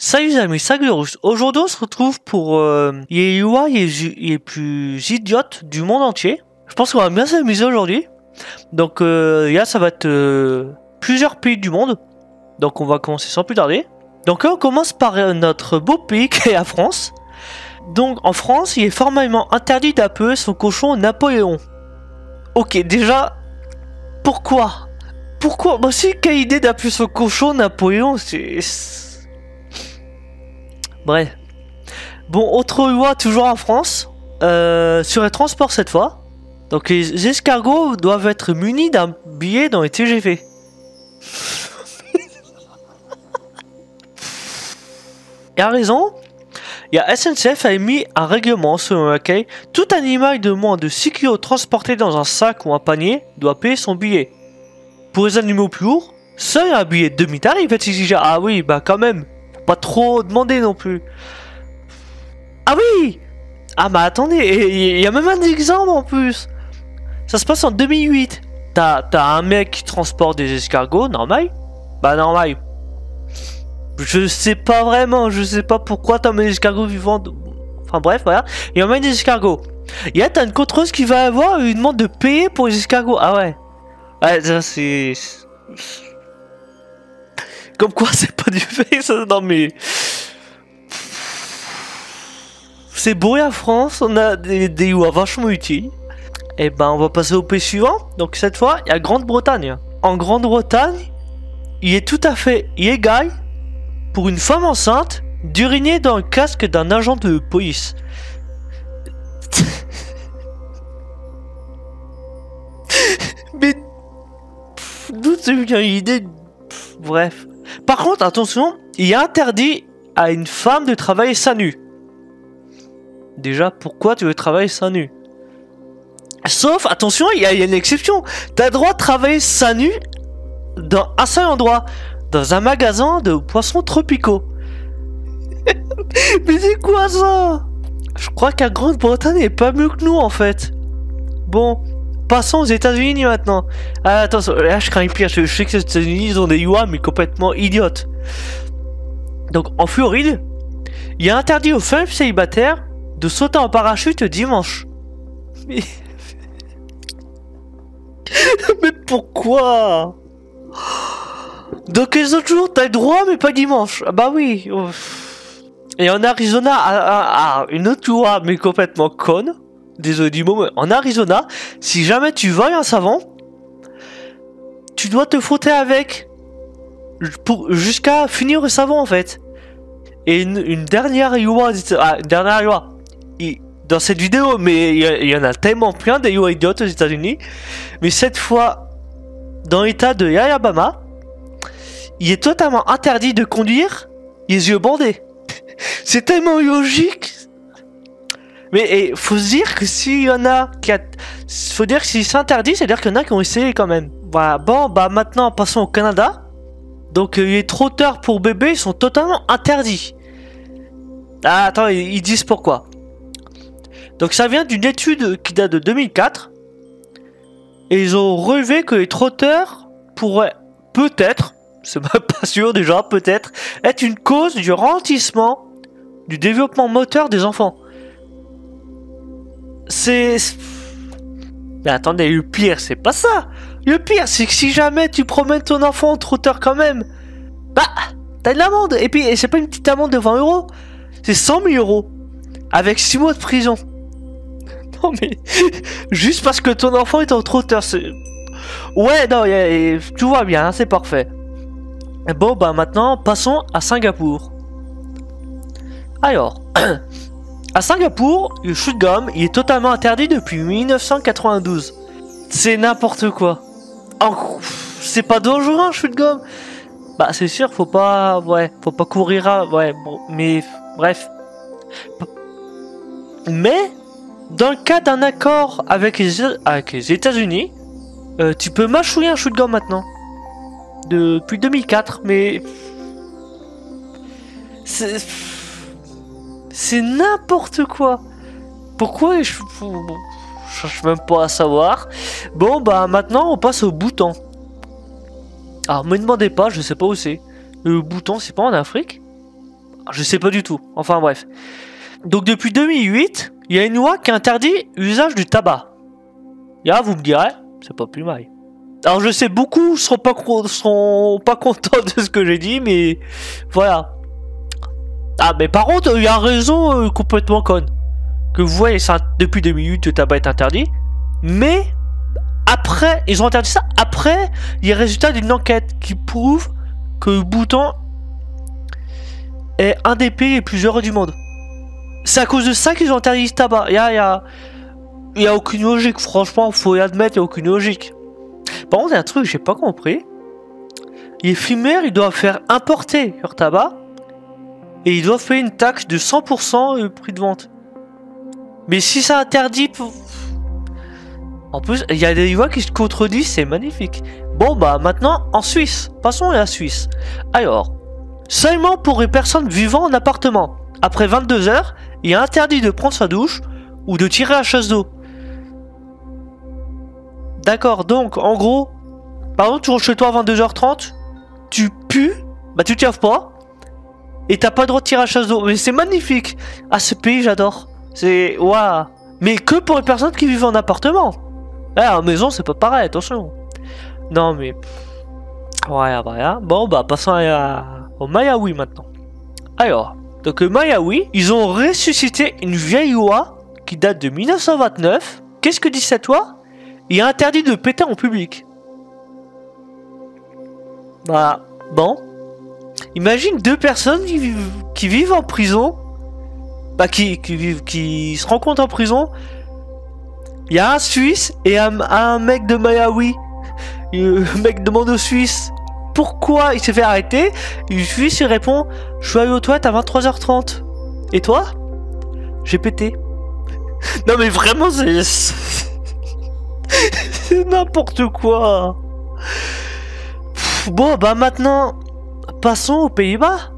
Salut les amis, salut les Russes. Aujourd'hui on se retrouve pour les UI les plus idiotes du monde entier. Je pense qu'on va bien s'amuser aujourd'hui. Donc là ça va être plusieurs pays du monde. Donc on va commencer sans plus tarder. Donc là on commence par notre beau pays qui est la France. Donc en France il est formellement interdit d'appeler son cochon Napoléon. Ok, déjà, pourquoi? Pourquoi? Moi aussi, quelle idée d'appeler son cochon Napoléon, c'est... Bref. Bon, autre loi toujours en France, sur les transports cette fois. Donc les escargots doivent être munis d'un billet dans les TGV. Et à raison, il y a SNCF a émis un règlement selon lequel tout animal de moins de 6 kg transporté dans un sac ou un panier doit payer son billet. Pour les animaux plus lourds, seul un billet de demi-tarif est exigé. Ah oui, bah quand même, faut pas trop demander non plus. Ah oui! Ah bah attendez, il y a même un exemple en plus. Ça se passe en 2008. T'as un mec qui transporte des escargots, normal? Bah normal. Je sais pas vraiment, je sais pas pourquoi t'as mis des escargots vivants. Enfin bref, voilà. Il emmène des escargots. Et là, t'as une contrôleuse qui va avoir une demande de payer pour les escargots. Ah ouais. Ouais, ça c'est... Comme quoi, c'est pas du fait, ça. Non mais... C'est beau la France, on a des lois vachement utiles. Et ben, on va passer au pays suivant. Donc cette fois, il y a Grande-Bretagne. En Grande-Bretagne, il est tout à fait illégal pour une femme enceinte d'uriner dans le casque d'un agent de police. Mais d'où c'est venu l'idée? Bref. Par contre, attention, il est interdit à une femme de travailler seins nus. Déjà, pourquoi tu veux travailler seins nus? Sauf, attention, il y a une exception. T'as le droit de travailler seins nus dans un seul endroit. Dans un magasin de poissons tropicaux. Mais c'est quoi ça? Je crois qu'à Grande-Bretagne est pas mieux que nous en fait. Bon, passons aux États-Unis maintenant. Ah, attention, là je crains pire. Je sais que les États-Unis ils ont des lois mais complètement idiotes. Donc en Floride, il est interdit aux femmes célibataires de sauter en parachute dimanche. Mais, mais pourquoi? Donc les autres jours, t'as le droit, mais pas dimanche. Ah bah oui. Et en Arizona, une autre loi, mais complètement conne. Désolé du mot, mais en Arizona, si jamais tu voles un savon, tu dois te frotter avec jusqu'à finir le savon en fait. Et une dernière loi, dans cette vidéo, mais il y en a tellement plein des lois idiotes aux États-Unis. Mais cette fois, dans l'état de l'Alabama, il est totalement interdit de conduire les yeux bandés. C'est tellement logique. Mais faut se dire que s'il y en a qui faut dire que si c'est interdit, c'est-à-dire qu'il y en a qui ont essayé quand même. Voilà, bon, bah maintenant passons au Canada. Donc les trotteurs pour bébés sont totalement interdits. Ah, attends, ils disent pourquoi. Donc ça vient d'une étude qui date de 2004. Et ils ont relevé que les trotteurs pourraient peut-être, c'est même pas sûr déjà, peut-être, être une cause du ralentissement du développement moteur des enfants. C'est... Mais attendez, le pire, c'est pas ça. Le pire, c'est que si jamais tu promènes ton enfant en trotteur quand même, bah, t'as une amende. Et puis, c'est pas une petite amende de 20 €. C'est 100 000 €. Avec 6 mois de prison. Non mais... Juste parce que ton enfant est en trotteur, c'est... Ouais, non, tout va bien, hein, c'est parfait. Bon, bah maintenant, passons à Singapour. Alors, à Singapour, le chewing-gum, il est totalement interdit depuis 1992. C'est n'importe quoi. Oh, c'est pas dangereux un chewing-gum? Bah c'est sûr, faut pas... Ouais, faut pas courir à... Ouais, bon, mais... Bref. Mais, dans le cas d'un accord avec les États-Unis, tu peux mâchouiller un chewing-gum maintenant. Depuis 2004, mais... C'est n'importe quoi. Pourquoi je cherche même pas à savoir. Bon, bah maintenant, on passe au Bhoutan. Alors, me demandez pas, je sais pas où c'est. Le Bhoutan, c'est pas en Afrique? Je sais pas du tout. Enfin bref. Donc depuis 2008, il y a une loi qui interdit l'usage du tabac. Et là, vous me direz, c'est pas plus mal. Alors je sais, beaucoup seront pas contents de ce que j'ai dit, mais voilà. Ah, mais par contre, il y a raison complètement conne. Que vous voyez, ça, depuis 2008, le tabac est interdit. Mais, après, ils ont interdit ça après les résultats d'une enquête qui prouve que le bouton est un des pays les plus heureux du monde. C'est à cause de ça qu'ils ont interdit le tabac. Il y a aucune logique, franchement, faut admettre, il n'y a aucune logique. Par contre, il y a un truc que j'ai pas compris. Les fumeurs, ils doivent faire importer leur tabac et ils doivent payer une taxe de 100% le prix de vente. Mais si c'est interdit... En plus, il y a des lois qui se contredisent, c'est magnifique. Bon, bah maintenant, en Suisse. Passons à la Suisse. Alors, seulement pour les personnes vivant en appartement. Après 22 heures, il est interdit de prendre sa douche ou de tirer la chasse d'eau. D'accord, donc en gros, par exemple, tu rentres chez toi à 22h30, tu pues, bah tu te laves pas, et t'as pas le droit de tirer la chasse d'eau. Mais c'est magnifique. Ah, ce pays, j'adore. C'est... Waouh. Mais que pour les personnes qui vivent en appartement. Ah, en maison, c'est pas pareil, attention. Non, mais... Voilà, voilà. Bon, bah, passons au Malawi maintenant. Alors, donc le Malawi, ils ont ressuscité une vieille loi qui date de 1929. Qu'est-ce que dit cette loi? Il est interdit de péter en public. Bah, bon. Imagine deux personnes qui vivent en prison. Bah, qui se rencontrent en prison. Il y a un Suisse et un mec de Malawi. Le mec demande au Suisse pourquoi il s'est fait arrêter. Et le Suisse il répond: je suis allé aux toilettes à 23h30. Et toi? J'ai pété. Non mais vraiment c'est... C'est n'importe quoi. Bon bah maintenant, passons aux Pays-Bas.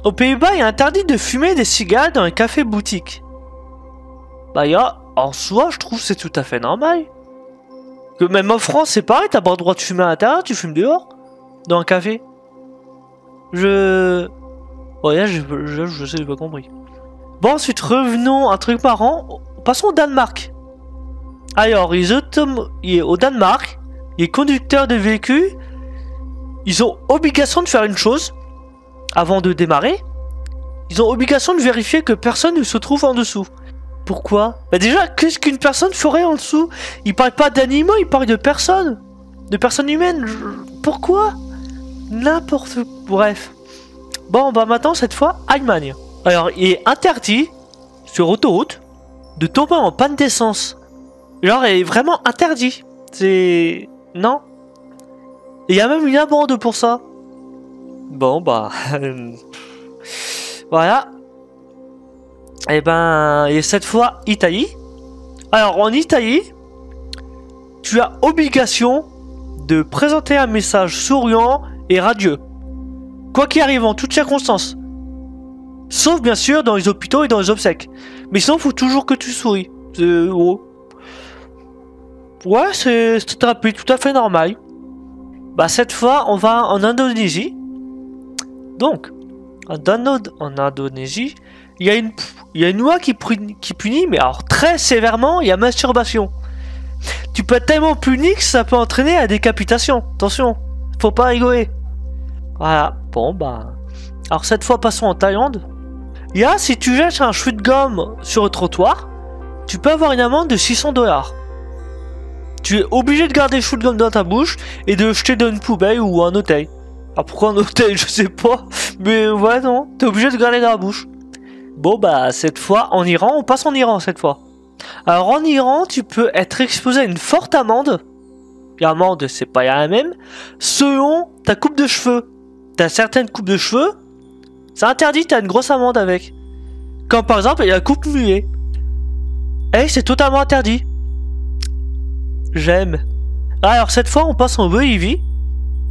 Aux Pays-Bas, il est interdit de fumer des cigares dans les cafés-boutiques. Bah en soi, je trouve que c'est tout à fait normal. Que même en France, c'est pareil, t'as pas le droit de fumer à l'intérieur, tu fumes dehors. Dans un café. Ouais, je sais, j'ai pas compris. Bon, ensuite, revenons à un truc marrant. Passons au Danemark. Alors, au Danemark, les conducteurs de véhicules, ils ont obligation de faire une chose avant de démarrer. Ils ont obligation de vérifier que personne ne se trouve en dessous. Pourquoi? Bah déjà, qu'est-ce qu'une personne ferait en dessous? Ils parlent pas d'animaux, ils parlent de personnes. De personnes humaines. Pourquoi? N'importe quoi. Bref. Bon, bah maintenant, cette fois, Allemagne. Alors, il est interdit, sur autoroute, de tomber en panne d'essence. Genre, il est vraiment interdit. C'est... Non. Il y a même une amende pour ça. Bon, bah... voilà. Et ben, et cette fois, Italie. Alors, en Italie, tu as obligation de présenter un message souriant et radieux. Quoi qu'il arrive, en toutes circonstances. Sauf, bien sûr, dans les hôpitaux et dans les obsèques. Mais sinon, il faut toujours que tu souris. Oh. Ouais, c'est un pays tout à fait normal. Bah, cette fois, on va en Indonésie. Donc, en Indonésie, il y a une loi qui punit, mais alors très sévèrement, il y a masturbation. Tu peux être tellement puni que ça peut entraîner à décapitation. Attention, faut pas rigoler. Voilà, bon bah... Alors cette fois, passons en Thaïlande. Si tu jettes un chewing de gomme sur le trottoir, tu peux avoir une amende de 600$. Tu es obligé de garder le chewing de gomme dans ta bouche et de le jeter dans une poubelle ou un hôtel. Alors pourquoi un hôtel, je sais pas. Mais ouais, non, t'es obligé de garder dans la bouche. Bon bah cette fois en Iran, on passe en Iran cette fois. Alors en Iran, tu peux être exposé à une forte amende. L'amende, c'est pas la même. Selon ta coupe de cheveux. T'as certaines coupes de cheveux, c'est interdit, t'as une grosse amende avec. Comme par exemple, il y a la coupe muet. C'est totalement interdit. J'aime. Alors cette fois, on passe en Bolivie.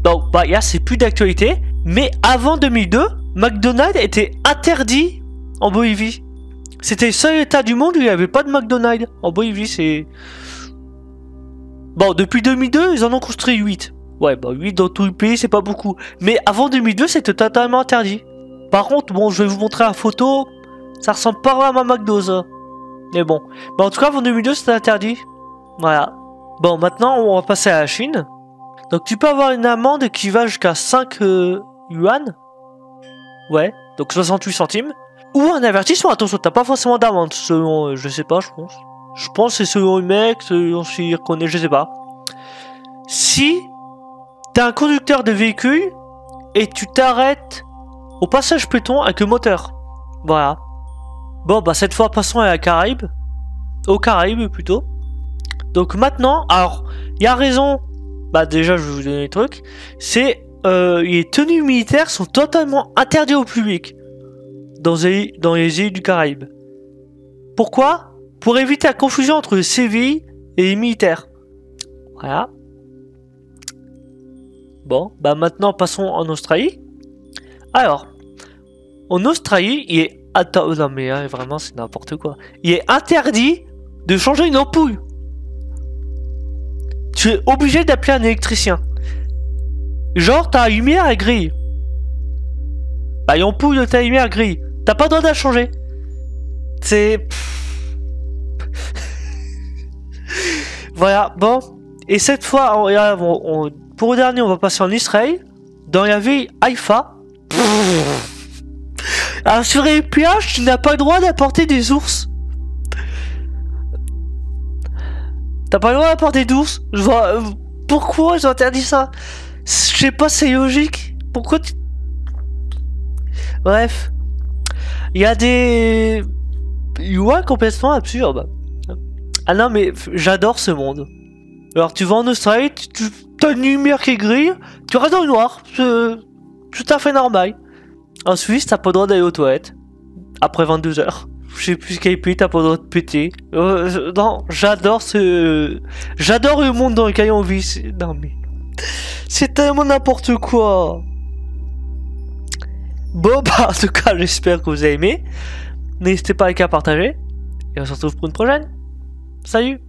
Donc bah c'est plus d'actualité. Mais avant 2002, McDonald's était interdit en Bolivie. C'était le seul état du monde où il n'y avait pas de McDonald's. En Bolivie, c'est... Bon, depuis 2002, ils en ont construit 8. Ouais, bah 8 dans tout le pays, c'est pas beaucoup. Mais avant 2002, c'était totalement interdit. Par contre, bon, je vais vous montrer la photo. Ça ressemble pas vraiment à McDo, ça. Mais bon. Mais en tout cas, en 2002, c'était interdit. Voilà. Bon, maintenant, on va passer à la Chine. Donc, tu peux avoir une amende qui va jusqu'à 5 yuan. Ouais, donc 68 centimes. Ou un avertissement. Attention, t'as pas forcément d'amende. Selon, je sais pas, je pense. Je pense que c'est selon le mec, selon s'il reconnaît, je sais pas. Si t'es un conducteur de véhicule et tu t'arrêtes au passage piéton avec le moteur. Voilà. Bon, bah cette fois, passons à la Caraïbe. Aux Caraïbes, plutôt. Donc maintenant, alors, il y a raison. Bah déjà, je vais vous donner les trucs. C'est, les tenues militaires sont totalement interdites au public. Dans les îles du Caraïbe. Pourquoi? Pour éviter la confusion entre les civils et les militaires. Voilà. Bon, bah maintenant, passons en Australie. Alors, en Australie, il est... Attends, non mais hein, vraiment c'est n'importe quoi. Il est interdit de changer une ampoule. Tu es obligé d'appeler un électricien. Genre ta lumière est grille. Bah l'ampoule de ta lumière grille. T'as pas le droit de la changer. C'est... Voilà, bon. Et cette fois, pour le dernier, on va passer en Israël. Dans la ville Haïfa. Alors sur les plages, tu n'as pas le droit d'apporter des ours. T'as pas le droit d'apporter d'ours. Pourquoi ils ont interdit ça? Je sais pas, c'est logique. Pourquoi tu... Bref. Il y a des... lois complètement absurdes. Ah non mais j'adore ce monde. Alors tu vas en Australie, t'as une lumière qui grille, tu restes dans le noir. C'est tout à fait normal. En Suisse, t'as pas le droit d'aller aux toilettes. Après 22 heures. Je sais plus quel pays, t'as pas le droit de péter. Non, j'adore j'adore le monde dans lequel on vit. Non mais... c'est tellement n'importe quoi. Bon bah, en tout cas, j'espère que vous avez aimé. N'hésitez pas à liker, à partager. Et on se retrouve pour une prochaine. Salut!